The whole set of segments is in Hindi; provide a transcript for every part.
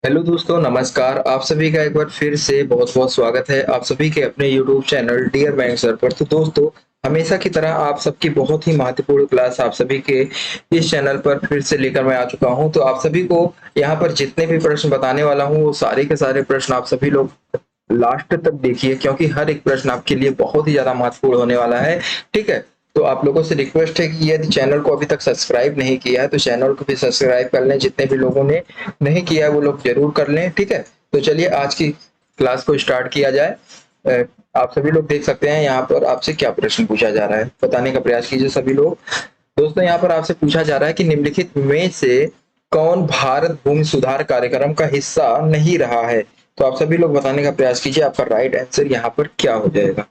हेलो दोस्तों, नमस्कार। आप सभी का एक बार फिर से बहुत बहुत स्वागत है आप सभी के अपने YouTube channel Dear Bank sir पर। तो दोस्तों, हमेशा की तरह आप सबकी बहुत ही महत्वपूर्ण क्लास आप सभी के इस चैनल पर फिर से लेकर मैं आ चुका हूं। तो आप सभी को यहाँ पर जितने भी प्रश्न बताने वाला हूं वो सारे के सारे प्रश्न आप सभी लोग लास्ट तक देखिए, क्योंकि हर एक प्रश्न आपके लिए बहुत ही ज्यादा महत्वपूर्ण होने वाला है। ठीक है। तो आप लोगों से रिक्वेस्ट है कि यदि चैनल को अभी तक सब्सक्राइब नहीं किया है तो चैनल को भी सब्सक्राइब कर लें। जितने भी लोगों ने नहीं किया है वो लोग जरूर कर लें। ठीक है। तो चलिए आज की क्लास को स्टार्ट किया जाए। अ, आप सभी लोग देख सकते हैं यहाँ पर आपसे क्या प्रश्न पूछा जा रहा है, बताने का प्रयास कीजिए सभी लोग। दोस्तों, यहाँ पर आपसे पूछा जा रहा है कि निम्नलिखित में से कौन भारत भूमि सुधार कार्यक्रम का हिस्सा नहीं रहा है। तो आप सभी लोग बताने का प्रयास कीजिए, आपका राइट आंसर यहाँ पर क्या हो जाएगा।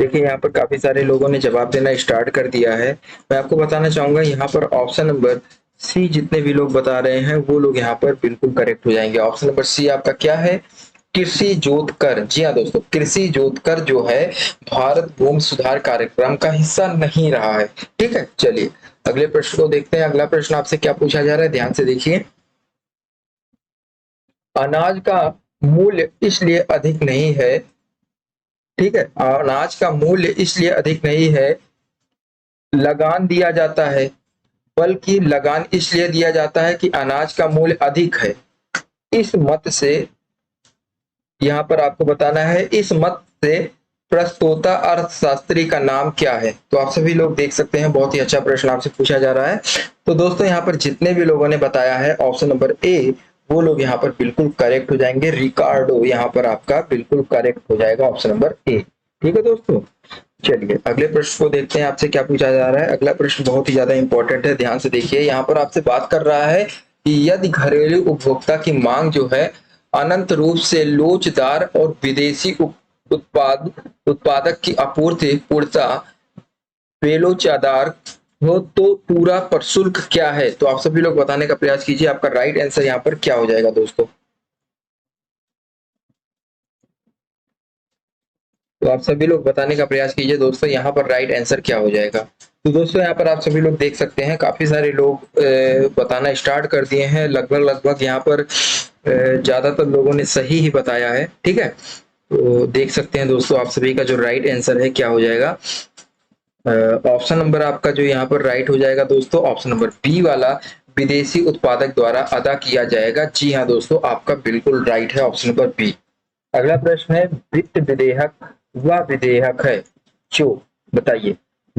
देखिए, यहाँ पर काफी सारे लोगों ने जवाब देना स्टार्ट कर दिया है। मैं आपको बताना चाहूंगा यहाँ पर ऑप्शन नंबर सी, जितने भी लोग बता रहे हैं वो लोग यहाँ पर बिल्कुल करेक्ट हो जाएंगे। ऑप्शन नंबर सी आपका क्या है? कृषि जोत कर। जी हाँ दोस्तों, कृषि जोत कर जो है भारत भूमि सुधार कार्यक्रम का हिस्सा नहीं रहा है। ठीक है, चलिए अगले प्रश्न को देखते हैं। अगला प्रश्न आपसे क्या पूछा जा रहा है, ध्यान से देखिए। अनाज का मूल्य इसलिए अधिक नहीं है। ठीक है, अनाज का मूल्य इसलिए अधिक नहीं है लगान दिया जाता है, बल्कि लगान इसलिए दिया जाता है कि अनाज का मूल्य अधिक है। इस मत से, यहाँ पर आपको बताना है, इस मत से प्रस्तोता अर्थशास्त्री का नाम क्या है। तो आप सभी लोग देख सकते हैं, बहुत ही अच्छा प्रश्न आपसे पूछा जा रहा है। तो दोस्तों, यहाँ पर जितने भी लोगों ने बताया है ऑप्शन नंबर ए, वो लोग यहाँ पर बिल्कुल करेक्ट हो जाएंगे। रिकार्डो यहाँ पर आपका बिल्कुल करेक्ट हो जाएगा, ऑप्शन नंबर ए। ठीक है दोस्तों, चलिए अगले प्रश्न को देखते हैं। आपसे क्या पूछा जा रहा है। अगला प्रश्न बहुत ही ज्यादा इंपॉर्टेंट है, ध्यान से देखिए। यहाँ पर आपसे बात कर रहा है कि यदि घरेलू उपभोक्ता की मांग जो है अनंत रूप से लोचदार और विदेशी उत्पादक की आपूर्ति पूर्णता बेलोचादार हो तो पूरा प्रशुल्क क्या है। तो आप सभी लोग बताने का प्रयास कीजिए, आपका राइट आंसर यहाँ पर क्या हो जाएगा दोस्तों। तो आप सभी लोग बताने का प्रयास कीजिए दोस्तों, यहाँ पर राइट आंसर क्या हो जाएगा। तो दोस्तों, यहाँ पर आप सभी लोग देख सकते हैं, काफी सारे लोग बताना स्टार्ट कर दिए हैं। लगभग लगभग यहाँ पर ज्यादातर लोगों ने सही ही बताया है। ठीक है, तो देख सकते हैं दोस्तों, आप सभी का जो राइट आंसर है क्या हो जाएगा। ऑप्शन नंबर आपका जो यहाँ पर राइट हो जाएगा दोस्तों, ऑप्शन नंबर बी वाला, विदेशी उत्पादक द्वारा अदा किया जाएगा। जी हाँ दोस्तों, आपका बिल्कुल राइट है, ऑप्शन नंबर बी। अगला प्रश्न है, वित्त विधेयक वह विधेयक है जो, बताइए,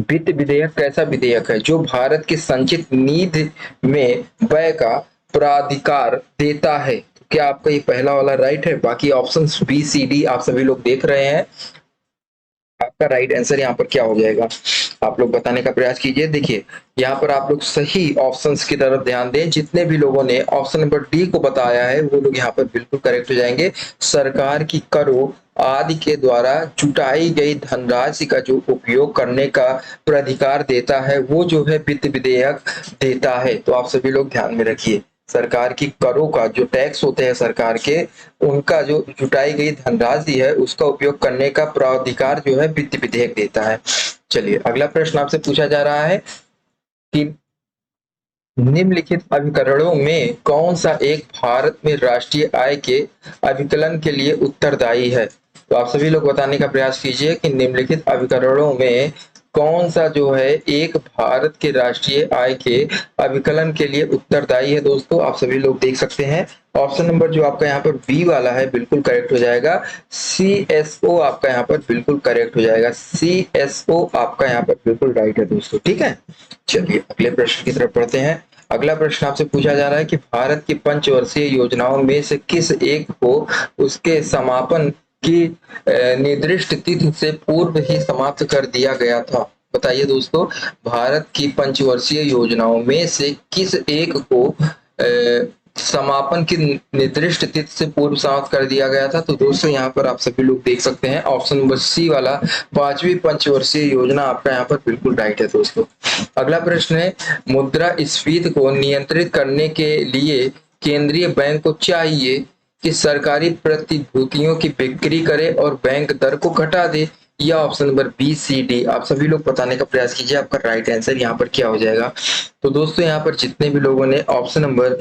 वित्त विधेयक कैसा विधेयक है जो भारत की संचित निधि में व्यय का प्राधिकार देता है। तो क्या आपका ये पहला वाला राइट है? बाकी ऑप्शन बी सी डी आप सभी लोग देख रहे हैं, आपका राइट आंसर यहाँ पर क्या हो जाएगा, आप लोग बताने का प्रयास कीजिए। देखिए, यहाँ पर आप लोग सही ऑप्शंस की तरफ ध्यान दें। जितने भी लोगों ने ऑप्शन नंबर डी को बताया है वो लोग यहाँ पर बिल्कुल करेक्ट हो जाएंगे। सरकार की करों आदि के द्वारा जुटाई गई धनराशि का जो उपयोग करने का प्राधिकार देता है वो जो है वित्त विधेयक देता है। तो आप सभी लोग ध्यान में रखिए, सरकार की करों का जो टैक्स होते हैं सरकार के, उनका जो जुटाई गई धनराशि है उसका उपयोग करने का प्राधिकार जो है वित्त विधेयक देता है। चलिए अगला प्रश्न आपसे पूछा जा रहा है कि निम्नलिखित अभिकरणों में कौन सा एक भारत में राष्ट्रीय आय के अभिकलन के लिए उत्तरदायी है। तो आप सभी लोग बताने का प्रयास कीजिए कि निम्नलिखित अभिकरणों में कौन सा जो है एक भारत के राष्ट्रीय आय के अभिकलन के लिए उत्तरदायी है। दोस्तों, आप सभी लोग देख सकते हैं, ऑप्शन नंबर जो आपका यहाँ पर बी वाला है बिल्कुल करेक्ट हो जाएगा। CSO आपका यहाँ पर बिल्कुल करेक्ट हो जाएगा। CSO आपका यहाँ पर बिल्कुल राइट है दोस्तों। ठीक है, चलिए अगले प्रश्न की तरफ बढ़ते हैं। अगला प्रश्न आपसे पूछा जा रहा है कि भारत की पंचवर्षीय योजनाओं में से किस एक को उसके समापन की निर्दिष्ट तिथि से पूर्व ही समाप्त कर दिया गया था। बताइए दोस्तों, भारत की पंचवर्षीय योजनाओं में से किस एक को समापन की निर्दिष्ट तिथि से पूर्व समाप्त कर दिया गया था। तो दोस्तों, यहाँ पर आप सभी लोग देख सकते हैं, ऑप्शन नंबर सी वाला, पांचवी पंचवर्षीय योजना आपका यहाँ पर बिल्कुल राइट है दोस्तों। अगला प्रश्न है, मुद्रास्फीति को नियंत्रित करने के लिए केंद्रीय बैंक को चाहिए कि सरकारी प्रतिभूतियों की बिक्री करे और बैंक दर को घटा दे, या option number B C D. आप सभी लोग बताने का प्रयास कीजिए आपका राइट आंसर यहाँ पर क्या हो जाएगा। तो दोस्तों यहाँ पर जितने भी लोगों ने ऑप्शन नंबर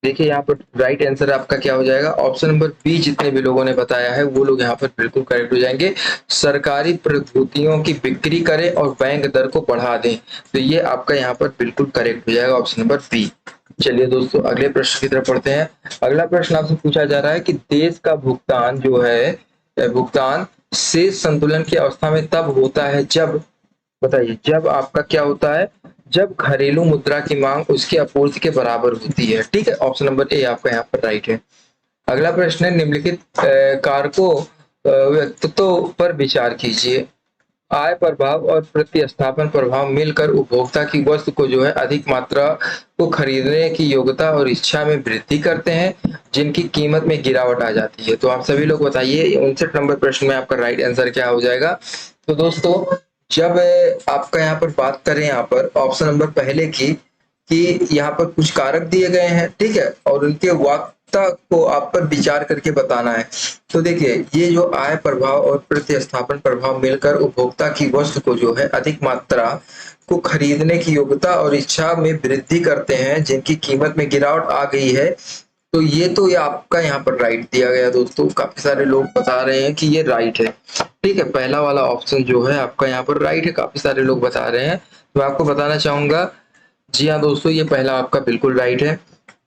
देखिए यहाँ पर राइट आंसर आपका क्या हो जाएगा, ऑप्शन नंबर बी जितने भी लोगों ने बताया है वो लोग यहाँ पर बिल्कुल करेक्ट हो जाएंगे। सरकारी प्रतिभूतियों की बिक्री करें और बैंक दर को बढ़ा दें, तो ये आपका यहाँ पर बिल्कुल करेक्ट हो जाएगा ऑप्शन नंबर बी। चलिए दोस्तों अगले प्रश्न की तरफ पढ़ते हैं। अगला प्रश्न आपसे पूछा जा रहा है कि देश का भुगतान जो है भुगतान शेष संतुलन की अवस्था में तब होता है जब, बताइए जब आपका क्या होता है, जब घरेलू मुद्रा की मांग उसकी आपूर्ति के बराबर होती है। ठीक है, ऑप्शन नंबर ए आपका यहाँ पर राइट है। अगला प्रश्न है निम्नलिखित कारकों व्यक्तित्व पर विचार कीजिए। आय प्रभाव और प्रतिस्थापन प्रभाव मिलकर उपभोक्ता की वस्तु को जो है अधिक मात्रा को खरीदने की योग्यता और इच्छा में वृद्धि करते हैं, जिनकी कीमत में गिरावट आ जाती है। तो आप सभी लोग बताइए 59 नंबर प्रश्न में आपका राइट आंसर क्या हो जाएगा। तो दोस्तों जब आपका यहाँ पर बात करें यहाँ पर ऑप्शन नंबर पहले की कि यहाँ पर कुछ कारक दिए गए हैं, ठीक है, और उनके वाक्यता को आप पर विचार करके बताना है। तो देखिए ये जो आय प्रभाव और प्रतिस्थापन प्रभाव मिलकर उपभोक्ता की वस्तु को जो है अधिक मात्रा को खरीदने की योग्यता और इच्छा में वृद्धि करते हैं, जिनकी कीमत में गिरावट आ गई है। तो ये आपका यहाँ पर राइट दिया गया दोस्तों। काफी सारे लोग बता रहे हैं कि ये राइट है। ठीक है, पहला वाला ऑप्शन जो है आपका यहाँ पर राइट है, काफी सारे लोग बता रहे हैं। तो मैं आपको बताना चाहूंगा, जी हाँ दोस्तों ये पहला आपका बिल्कुल राइट है।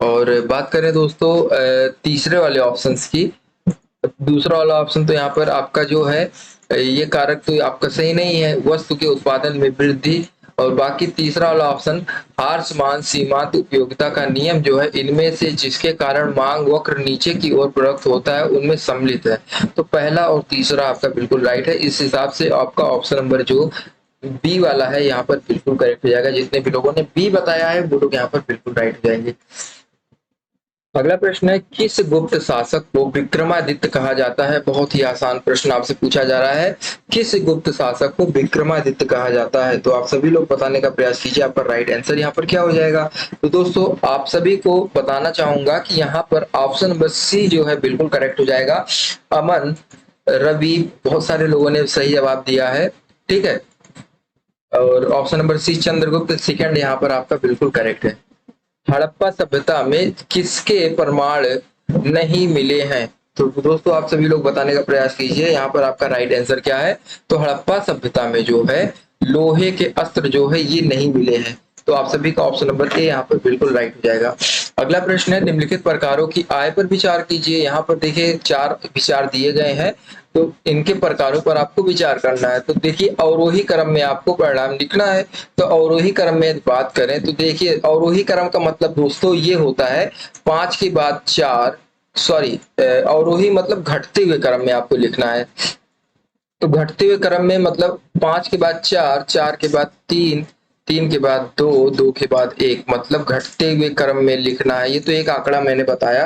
और बात करें दोस्तों तीसरे वाले ऑप्शंस की, दूसरा वाला ऑप्शन तो यहाँ पर आपका जो है ये कारक तो आपका सही नहीं है, वस्तु के उत्पादन में वृद्धि। और बाकी तीसरा वाला ऑप्शन हार्समान सीमांत उपयोगिता का नियम जो है इनमें से जिसके कारण मांग वक्र नीचे की ओर प्रवृत्त होता है उनमें सम्मिलित है। तो पहला और तीसरा आपका बिल्कुल राइट है। इस हिसाब से आपका ऑप्शन नंबर जो बी वाला है यहाँ पर बिल्कुल करेक्ट हो जाएगा। जितने भी लोगों ने बी बताया है वो लोग यहाँ पर बिल्कुल राइट हो जाएंगे। अगला प्रश्न है किस गुप्त शासक को विक्रमादित्य कहा जाता है। बहुत ही आसान प्रश्न आपसे पूछा जा रहा है, किस गुप्त शासक को विक्रमादित्य कहा जाता है। तो आप सभी लोग बताने का प्रयास कीजिए आपका राइट आंसर यहाँ पर क्या हो जाएगा। तो दोस्तों आप सभी को बताना चाहूंगा कि यहाँ पर ऑप्शन नंबर सी जो है बिल्कुल करेक्ट हो जाएगा। अमन रवि बहुत सारे लोगों ने सही जवाब दिया है, ठीक है। और option number C Chandragupta second यहाँ पर आपका बिल्कुल करेक्ट है। हड़प्पा सभ्यता में किसके प्रमाण नहीं मिले हैं। तो दोस्तों आप सभी लोग बताने का प्रयास कीजिए यहाँ पर आपका राइट आंसर क्या है। तो हड़प्पा सभ्यता में जो है लोहे के अस्त्र जो है ये नहीं मिले हैं। तो आप सभी का ऑप्शन नंबर ए यहाँ पर बिल्कुल राइट हो जाएगा। अगला प्रश्न है निम्नलिखित प्रकारों की आय पर विचार कीजिए। यहाँ पर देखिए 4 विचार दिए गए हैं, तो इनके प्रकारों पर आपको विचार करना है। तो देखिए अवरोही क्रम में आपको परिणाम लिखना है। तो अवरोही क्रम में बात करें तो देखिए अवरोही क्रम का मतलब दोस्तों ये होता है 5 के बाद 4, सॉरी अवरोही मतलब घटते हुए क्रम में आपको लिखना है। तो घटते हुए क्रम में मतलब 5 के बाद 4, 4 के बाद 3, 3 के बाद 2, 2 के बाद 1, मतलब घटते हुए क्रम में लिखना है। ये तो एक आंकड़ा मैंने बताया।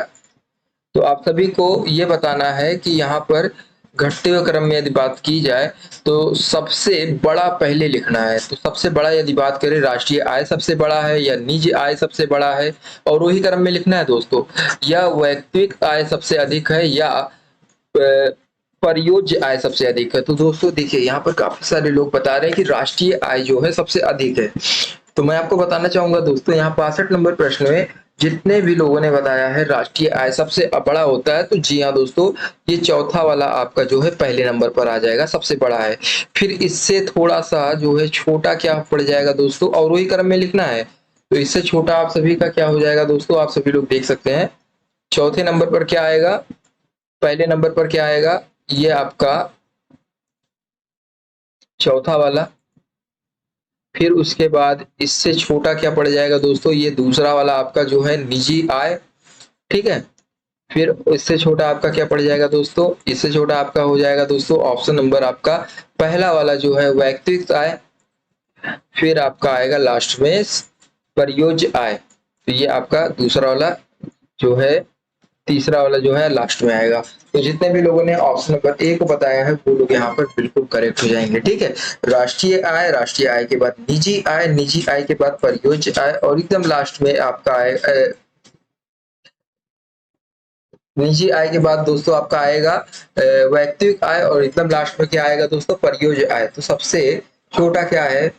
तो आप सभी को ये बताना है कि यहाँ पर घटते हुए क्रम में यदि बात की जाए तो सबसे बड़ा पहले लिखना है। तो सबसे बड़ा यदि बात करें राष्ट्रीय आय सबसे बड़ा है या निजी आय सबसे बड़ा है, और वही क्रम में लिखना है दोस्तों। या वैयक्तिक आय सबसे अधिक है या परियोज्य आय सबसे अधिक है। तो दोस्तों देखिए यहाँ पर काफी सारे लोग बता रहे हैं कि राष्ट्रीय आय जो है सबसे अधिक है। तो मैं आपको बताना चाहूंगा दोस्तों यहाँ 65 नंबर प्रश्न में जितने भी लोगों ने बताया है राष्ट्रीय आय सबसे बड़ा होता है, तो जी हाँ दोस्तों ये चौथा वाला आपका जो है पहले नंबर पर आ जाएगा, सबसे बड़ा है। फिर इससे थोड़ा सा जो है छोटा क्या पड़ जाएगा दोस्तों, और वही क्रम में लिखना है। तो इससे छोटा आप सभी का क्या हो जाएगा दोस्तों, आप सभी लोग देख सकते हैं चौथे नंबर पर क्या आएगा, पहले नंबर पर क्या आएगा, ये आपका चौथा वाला। फिर उसके बाद इससे छोटा क्या पड़ जाएगा दोस्तों, ये दूसरा वाला आपका जो है निजी आय, ठीक है। फिर इससे छोटा आपका क्या पड़ जाएगा दोस्तों, इससे छोटा आपका हो जाएगा दोस्तों ऑप्शन नंबर आपका पहला वाला जो है वैयक्तिक आय। फिर आपका आएगा लास्ट में परियोज्य आय। तो ये आपका दूसरा वाला जो है, तीसरा वाला जो है लास्ट में आएगा। तो जितने भी लोगों ने ऑप्शन नंबर ए को बताया है वो लोग यहाँ पर बिल्कुल करेक्ट हो जाएंगे, ठीक है। राष्ट्रीय आय, राष्ट्रीय आय के बाद निजी आय, निजी आय के बाद परियोज्य आय, और एकदम लास्ट में आपका आय निजी आय के बाद दोस्तों आपका आएगा वैयक्तिक आय, और एकदम लास्ट में क्या आएगा दोस्तों, परियोज्य आय। तो सबसे छोटा क्या है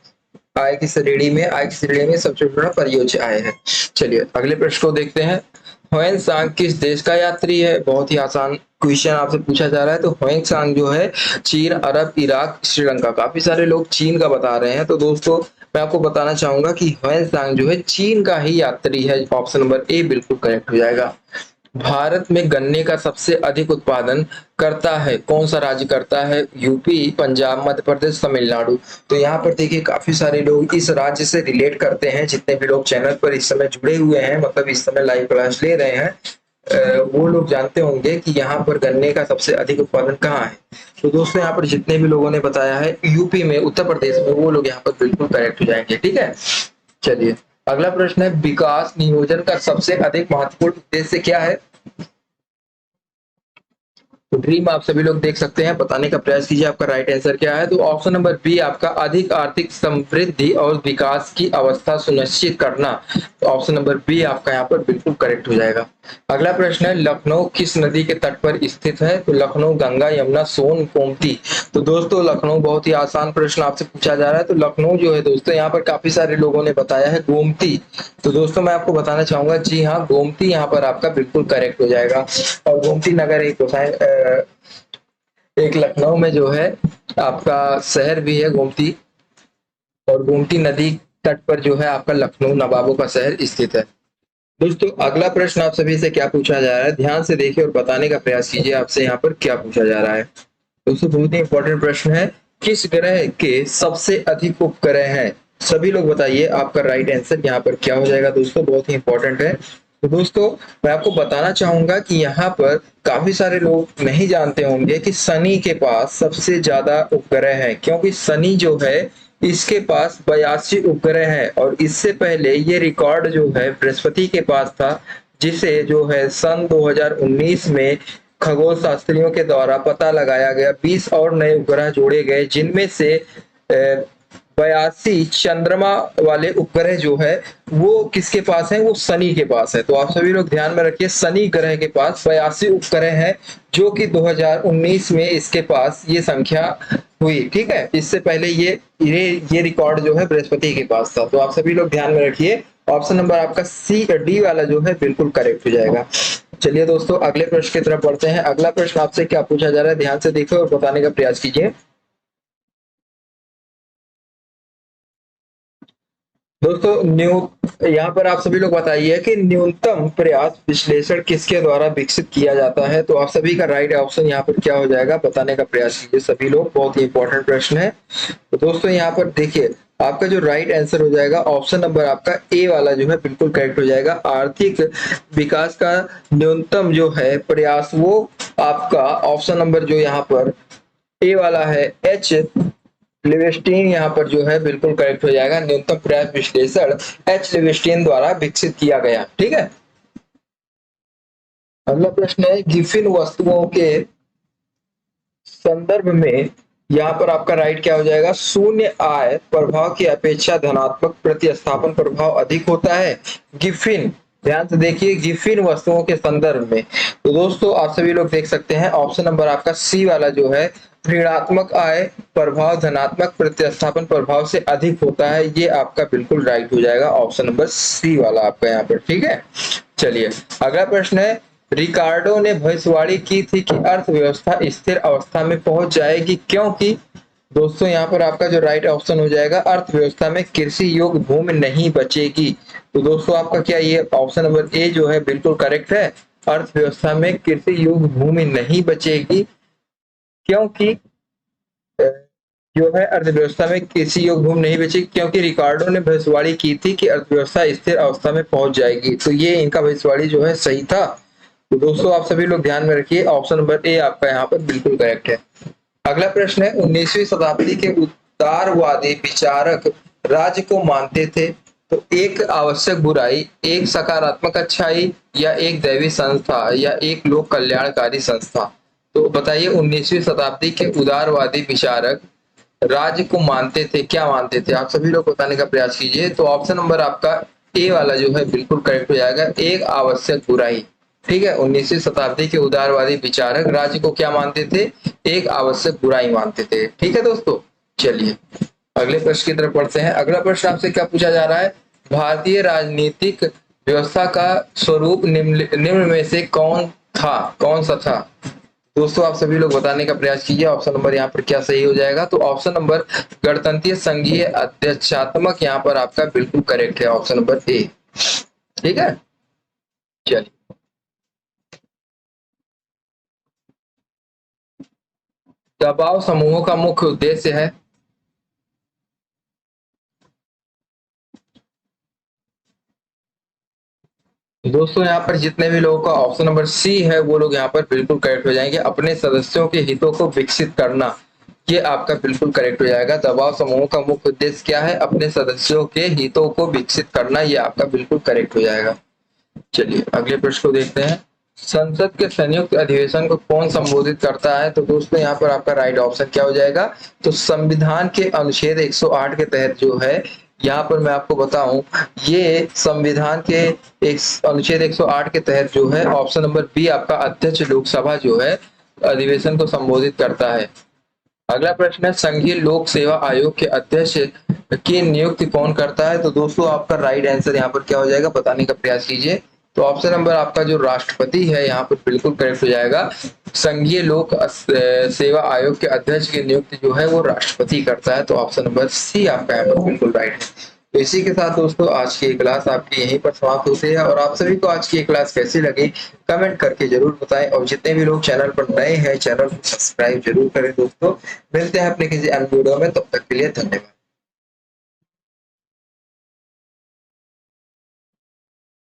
आय की श्रेणी में सबसे छोटा परियोज्य आय है। चलिए अगले प्रश्न को देखते हैं। ह्वेन सांग किस देश का यात्री है? बहुत ही आसान क्वेश्चन आपसे पूछा जा रहा है। तो ह्वेन सांग जो है चीन, अरब, इराक, श्रीलंका, काफी सारे लोग चीन का बता रहे हैं। तो दोस्तों मैं आपको बताना चाहूंगा कि ह्वेन सांग जो है चीन का ही यात्री है। ऑप्शन नंबर ए बिल्कुल करेक्ट हो जाएगा। भारत में गन्ने का सबसे अधिक उत्पादन करता है कौन सा राज्य करता है? यूपी, पंजाब, मध्य प्रदेश, तमिलनाडु। तो यहाँ पर देखिए काफी सारे लोग इस राज्य से रिलेट करते हैं। जितने भी लोग चैनल पर इस समय जुड़े हुए हैं, मतलब इस समय लाइव क्लास ले रहे हैं, वो लोग जानते होंगे कि यहाँ पर गन्ने का सबसे अधिक उत्पादन कहाँ है। तो दोस्तों यहाँ पर जितने भी लोगों ने बताया है यूपी में, उत्तर प्रदेश में, वो लोग यहाँ पर बिल्कुल करेक्ट हो जाएंगे। ठीक है, चलिए अगला प्रश्न है, विकास नियोजन का सबसे अधिक महत्वपूर्ण उद्देश्य क्या है? तो ड्रीम आप सभी लोग देख सकते हैं, बताने का प्रयास कीजिए आपका राइट आंसर क्या है। तो ऑप्शन नंबर बी आपका अधिक आर्थिक समृद्धि और विकास की अवस्था सुनिश्चित करना। तो ऑप्शन नंबर बी आपका यहाँ पर बिल्कुल करेक्ट हो जाएगा। अगला प्रश्न है, लखनऊ किस नदी के तट पर स्थित है? तो लखनऊ गंगा, यमुना, सोन, गोमती। तो दोस्तों लखनऊ बहुत ही आसान प्रश्न आपसे पूछा जा रहा है। तो लखनऊ जो है दोस्तों, यहाँ पर काफी सारे लोगों ने बताया है गोमती। तो दोस्तों मैं आपको बताना चाहूंगा, जी हाँ गोमती यहाँ पर आपका बिल्कुल करेक्ट हो जाएगा। और गोमती नगर एक होता है एक लखनऊ में जो है आपका शहर भी है गोमती, और गोमती नदी तट पर जो है आपका लखनऊ नवाबों का शहर स्थित है। दोस्तों अगला प्रश्न आप सभी से क्या पूछा जा रहा है, ध्यान से देखिए और बताने का प्रयास कीजिए आपसे यहाँ पर क्या पूछा जा रहा है। दोस्तों बहुत ही इंपॉर्टेंट प्रश्न है, किस ग्रह के सबसे अधिक उपग्रह हैं? सभी लोग बताइए आपका राइट आंसर यहाँ पर क्या हो जाएगा। दोस्तों बहुत ही इंपॉर्टेंट है। तो दोस्तों मैं आपको बताना चाहूंगा कि यहाँ पर काफी सारे लोग नहीं जानते होंगे कि शनि के पास सबसे ज्यादा उपग्रह है, क्योंकि शनि जो है इसके पास 82 उपग्रह है, और इससे पहले ये रिकॉर्ड जो है बृहस्पति के पास था, जिसे जो है सन 2019 में खगोल शास्त्रियों के द्वारा पता लगाया गया। 20 और नए उपग्रह जोड़े गए, जिनमें से 82 चंद्रमा वाले उपग्रह जो है वो किसके पास है? वो शनि के पास है। तो आप सभी लोग ध्यान में रखिए, शनि ग्रह के पास 82 उपग्रह है, जो कि 2019 में इसके पास ये संख्या हुई। ठीक है, इससे पहले ये रिकॉर्ड जो है बृहस्पति के पास था। तो आप सभी लोग ध्यान में रखिए, ऑप्शन नंबर आपका सी डी वाला जो है बिल्कुल करेक्ट हो जाएगा। चलिए दोस्तों अगले प्रश्न की तरफ बढ़ते हैं। अगला प्रश्न आपसे क्या पूछा जा रहा है, ध्यान से देखिए और बताने का प्रयास कीजिए। दोस्तों यहाँ पर आप सभी लोग बताइए कि न्यूनतम प्रयास विश्लेषण किसके द्वारा विकसित किया जाता है? तो आप सभी का राइट ऑप्शन यहाँ पर क्या हो जाएगा, बताने का प्रयास कीजिए सभी लोग, बहुत ही इंपॉर्टेंट प्रश्न है। तो दोस्तों यहाँ पर देखिए आपका जो राइट आंसर हो जाएगा, ऑप्शन नंबर आपका ए वाला जो है बिल्कुल करेक्ट हो जाएगा। आर्थिक विकास का न्यूनतम जो है प्रयास, वो आपका ऑप्शन नंबर जो यहाँ पर ए वाला है, एच लिवेस्टीन यहाँ पर जो है बिल्कुल करेक्ट हो जाएगा। न्यूनतम प्रयास विश्लेषण एच लिवेस्टीन द्वारा विकसित किया गया। ठीक है, अगला प्रश्न है, गिफिन वस्तुओं के संदर्भ में यहाँ पर आपका राइट क्या हो जाएगा? शून्य आय प्रभाव की अपेक्षा धनात्मक प्रतिस्थापन प्रभाव अधिक होता है। गिफिन, ध्यान से देखिए, गिफिन वस्तुओं के संदर्भ में। तो दोस्तों आप सभी लोग देख सकते हैं ऑप्शन नंबर आपका सी वाला जो है, ऋणात्मक आय प्रभाव धनात्मक प्रतिस्थापन प्रभाव से अधिक होता है। ये आपका बिल्कुल राइट हो जाएगा, ऑप्शन नंबर सी वाला आपका यहाँ पर। ठीक है, चलिए अगला प्रश्न है, रिकार्डो ने भविष्यवाणी की थी कि अर्थव्यवस्था स्थिर अवस्था में पहुंच जाएगी, क्योंकि दोस्तों यहाँ पर आपका जो राइट ऑप्शन हो जाएगा, अर्थव्यवस्था में कृषि योग्य भूमि नहीं बचेगी। तो दोस्तों आपका क्या ये ऑप्शन नंबर ए जो है बिल्कुल करेक्ट है, अर्थव्यवस्था में कृषि योग्य भूमि नहीं बचेगी, क्योंकि जो है अर्थव्यवस्था में कृषि योग्य भूमि नहीं बचेगी, क्योंकि रिकार्डो ने भविष्यवाणी की थी कि अर्थव्यवस्था स्थिर अवस्था में पहुंच जाएगी। तो ये इनका भविष्यवाणी जो है सही था। तो दोस्तों आप सभी लोग ध्यान में रखिए, ऑप्शन नंबर ए आपका यहाँ पर बिल्कुल करेक्ट है। अगला प्रश्न है, 19वीं शताब्दी के उदारवादी विचारक राज्य को मानते थे तो एक आवश्यक बुराई, एक सकारात्मक अच्छाई, या एक दैवी संस्था, या एक लोक कल्याणकारी संस्था। तो बताइए 19वीं शताब्दी के उदारवादी विचारक राज्य को मानते थे, क्या मानते थे? आप सभी लोग बताने का प्रयास कीजिए। तो ऑप्शन नंबर आपका ए वाला जो है बिल्कुल करेक्ट हो जाएगा, एक आवश्यक बुराई। ठीक है, 19वीं शताब्दी के उदारवादी विचारक राज्य को क्या मानते थे? एक आवश्यक बुराई मानते थे। ठीक है दोस्तों, चलिए अगले प्रश्न की तरफ बढ़ते हैं। अगला प्रश्न आपसे क्या पूछा जा रहा है? भारतीय राजनीतिक व्यवस्था का स्वरूप निम्न में से कौन सा था? दोस्तों आप सभी लोग बताने का प्रयास कीजिए। ऑप्शन नंबर यहाँ पर क्या सही हो जाएगा? तो ऑप्शन नंबर गणतंत्रीय संघीय अध्यक्षात्मक यहाँ पर आपका बिल्कुल करेक्ट है, ऑप्शन नंबर ए। ठीक है, चलिए दबाव समूहों का मुख्य उद्देश्य है। दोस्तों यहाँ पर जितने भी लोगों का ऑप्शन नंबर सी है वो लोग यहाँ पर बिल्कुल करेक्ट हो जाएंगे। अपने सदस्यों के हितों को विकसित करना, ये आपका बिल्कुल करेक्ट हो जाएगा। दबाव समूह का मुख्य उद्देश्य क्या है? अपने सदस्यों के हितों को विकसित करना, ये आपका बिल्कुल करेक्ट हो जाएगा। चलिए अगले प्रश्न को देखते हैं। संसद के संयुक्त अधिवेशन को कौन संबोधित करता है? तो दोस्तों यहाँ पर आपका राइट ऑप्शन क्या हो जाएगा? तो संविधान के अनुच्छेद 108 के तहत जो है, यहाँ पर मैं आपको बताऊं, ये संविधान के एक अनुच्छेद 108 के तहत जो है, ऑप्शन नंबर बी आपका अध्यक्ष लोकसभा जो है अधिवेशन को संबोधित करता है। अगला प्रश्न है, संघीय लोक सेवा आयोग के अध्यक्ष की नियुक्ति कौन करता है? तो दोस्तों आपका राइट आंसर यहाँ पर क्या हो जाएगा, बताने का प्रयास कीजिए। तो ऑप्शन नंबर आपका जो राष्ट्रपति है यहाँ पर बिल्कुल करेक्ट हो जाएगा। संघीय लोक सेवा आयोग के अध्यक्ष की नियुक्ति जो है वो राष्ट्रपति करता है। तो ऑप्शन नंबर सी आपका यहाँ पर बिल्कुल राइट है। तो इसी के साथ दोस्तों आज की क्लास आपकी यहीं पर समाप्त होती है। और आप सभी को आज की क्लास कैसी लगी कमेंट करके जरूर बताएं। और जितने भी लोग चैनल पर नए हैं चैनल को सब्सक्राइब जरूर करें दोस्तों। मिलते हैं अपने किसी अन्य वीडियो में, तब तक के लिए धन्यवाद।